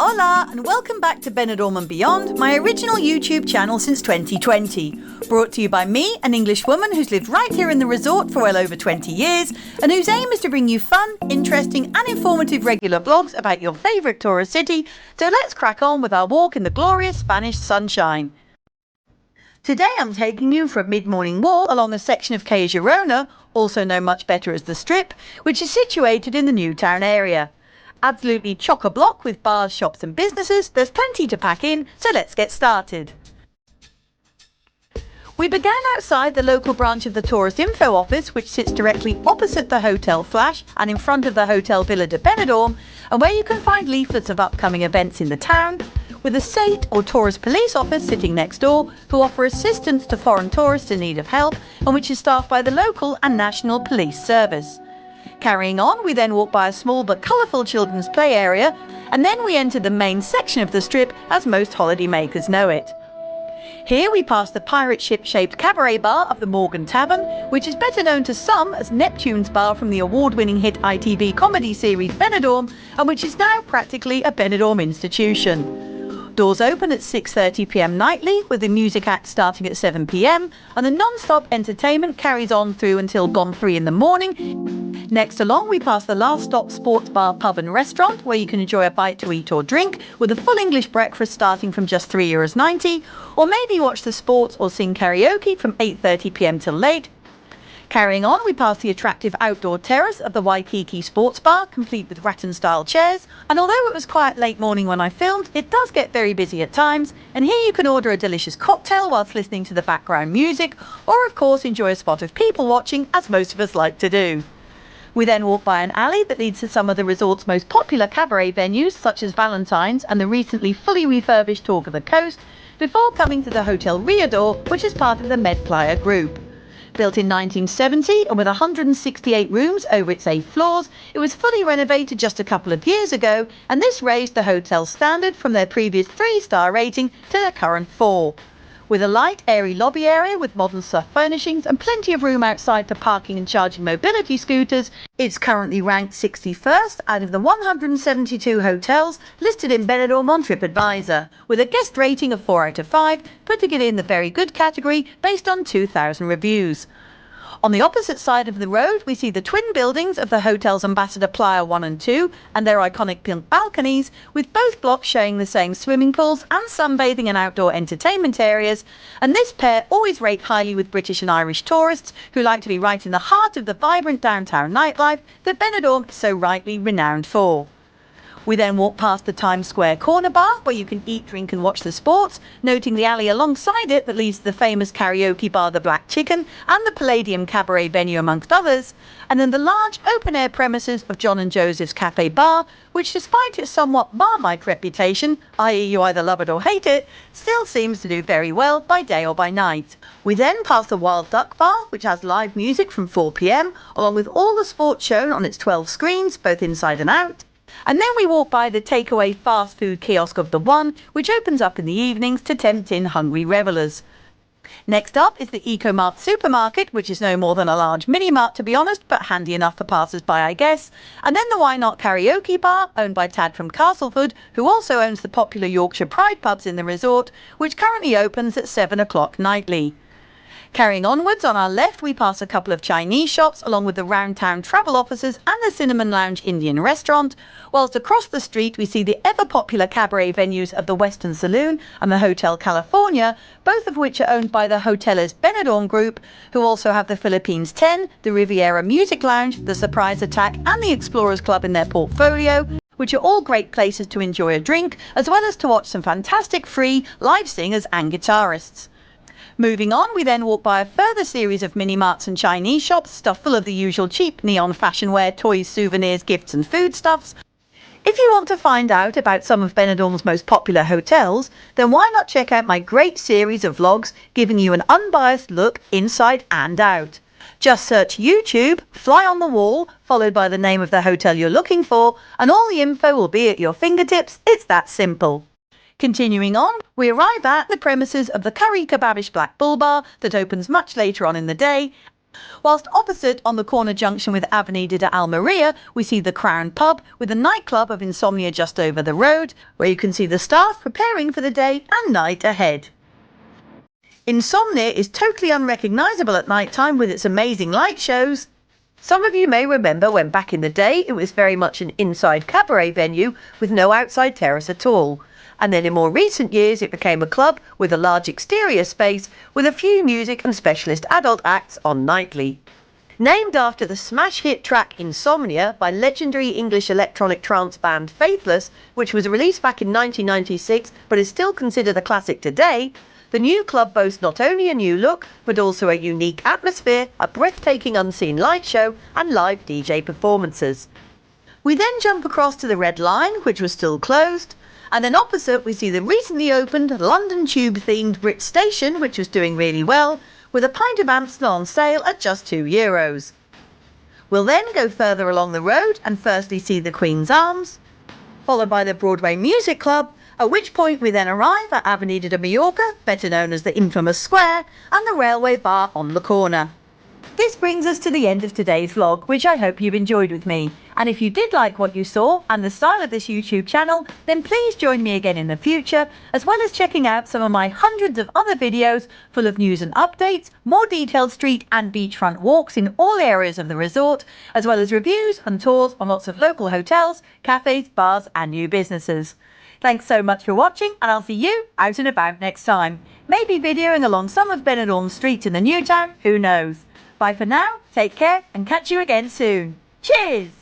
Hola and welcome back to Benidorm and Beyond, my original YouTube channel since 2020. Brought to you by me, an English woman who's lived right here in the resort for well over 20 years and whose aim is to bring you fun, interesting and informative regular vlogs about your favourite tourist city. So let's crack on with our walk in the glorious Spanish sunshine. Today I'm taking you for a mid-morning walk along a section of Calle Gerona, also known much better as the Strip, which is situated in the new town area. Absolutely chock-a-block with bars, shops and businesses. There's plenty to pack in, so let's get started. We began outside the local branch of the Tourist Info Office, which sits directly opposite the Hotel Flash and in front of the Hotel Villa de Benidorm, and where you can find leaflets of upcoming events in the town, with a state or tourist police office sitting next door who offer assistance to foreign tourists in need of help and which is staffed by the local and national police service. Carrying on, we then walk by a small but colourful children's play area, and then we enter the main section of the Strip as most holiday makers know it. Here we pass the pirate ship-shaped cabaret bar of the Morgan Tavern, which is better known to some as Neptune's bar from the award-winning hit ITV comedy series Benidorm, and which is now practically a Benidorm institution. Doors open at 6:30 p.m. nightly, with the music act starting at 7 p.m, and the non-stop entertainment carries on through until gone 3 in the morning. Next along, we pass the last stop sports bar, pub and restaurant, where you can enjoy a bite to eat or drink, with a full English breakfast starting from just €3.90, or maybe watch the sports or sing karaoke from 8:30 p.m. till late. Carrying on, we pass the attractive outdoor terrace of the Waikiki Sports Bar, complete with rattan-style chairs, and although it was quite late morning when I filmed, it does get very busy at times, and here you can order a delicious cocktail whilst listening to the background music, or of course enjoy a spot of people watching, as most of us like to do. We then walk by an alley that leads to some of the resort's most popular cabaret venues, such as Valentine's and the recently fully refurbished Talk of the Coast, before coming to the Hotel Riudor, which is part of the Med Playa group. Built in 1970 and with 168 rooms over its 8 floors, it was fully renovated just a couple of years ago, and this raised the hotel's standard from their previous 3-star rating to their current 4. With a light, airy lobby area with modern surf furnishings and plenty of room outside for parking and charging mobility scooters, it's currently ranked 61st out of the 172 hotels listed in Benidorm on TripAdvisor, with a guest rating of 4 out of 5, putting it in the very good category based on 2,000 reviews. On the opposite side of the road, we see the twin buildings of the Hotels Ambassador Playa 1 and 2 and their iconic pink balconies, with both blocks showing the same swimming pools and sunbathing and outdoor entertainment areas, and this pair always rate highly with British and Irish tourists who like to be right in the heart of the vibrant downtown nightlife that Benidorm is so rightly renowned for. We then walk past the Times Square corner bar, where you can eat, drink and watch the sports, noting the alley alongside it that leads to the famous karaoke bar The Black Chicken and the Palladium Cabaret venue amongst others, and then the large open-air premises of John and Joseph's Cafe Bar, which despite its somewhat bar-like reputation, i.e. you either love it or hate it, still seems to do very well by day or by night. We then pass the Wild Duck Bar, which has live music from 4 p.m, along with all the sports shown on its 12 screens, both inside and out. And then we walk by the takeaway fast food kiosk of The One, which opens up in the evenings to tempt in hungry revellers. Next up is the Ecomart supermarket, which is no more than a large mini-mart to be honest, but handy enough for passers-by I guess. And then the Why Not Karaoke Bar, owned by Tad from Castleford, who also owns the popular Yorkshire Pride pubs in the resort, which currently opens at 7 o'clock nightly. Carrying onwards, on our left we pass a couple of Chinese shops along with the Roundtown travel offices and the Cinnamon Lounge Indian restaurant, whilst across the street we see the ever-popular cabaret venues of the Western Saloon and the Hotel California, both of which are owned by the Hotelers Benidorm Group, who also have the Philippines 10, the Riviera Music Lounge, the Surprise Attack and the Explorers Club in their portfolio, which are all great places to enjoy a drink, as well as to watch some fantastic free live singers and guitarists. Moving on, we then walk by a further series of mini-marts and Chinese shops stuffed full of the usual cheap neon fashion wear, toys, souvenirs, gifts and foodstuffs. If you want to find out about some of Benidorm's most popular hotels, then why not check out my great series of vlogs giving you an unbiased look inside and out. Just search YouTube, Fly on the Wall, followed by the name of the hotel you're looking for, and all the info will be at your fingertips. It's that simple. Continuing on, we arrive at the premises of the Curry Kebabish Black Bull Bar that opens much later on in the day, Whilst opposite on the corner junction with Avenida de Almeria, we see the Crown pub with a nightclub of Insomnia just over the road, where you can see the staff preparing for the day and night ahead. Insomnia is totally unrecognisable at night time with its amazing light shows. Some of you may remember when back in the day it was very much an inside cabaret venue with no outside terrace at all. And then in more recent years it became a club with a large exterior space with a few music and specialist adult acts on nightly. Named after the smash hit track Insomnia by legendary English electronic trance band Faithless, which was released back in 1996 but is still considered a classic today, the new club boasts not only a new look but also a unique atmosphere, a breathtaking unseen light show and live DJ performances. We then jump across to the Red Line, which was still closed, and then opposite we see the recently opened London Tube themed Brit Station, which was doing really well, with a pint of Amstel on sale at just €2. We'll then go further along the road and firstly see the Queen's Arms, followed by the Broadway Music Club, at which point we then arrive at Avenida de Mallorca, better known as the infamous Square, and the Railway Bar on the corner. This brings us to the end of today's vlog, which I hope you've enjoyed with me. And if you did like what you saw and the style of this YouTube channel, then please join me again in the future, as well as checking out some of my hundreds of other videos full of news and updates, more detailed street and beachfront walks in all areas of the resort, as well as reviews and tours on lots of local hotels, cafes, bars and new businesses. Thanks so much for watching, and I'll see you out and about next time. Maybe videoing along some of Benidorm streets in the new town, who knows. Bye for now, take care and catch you again soon. Cheers!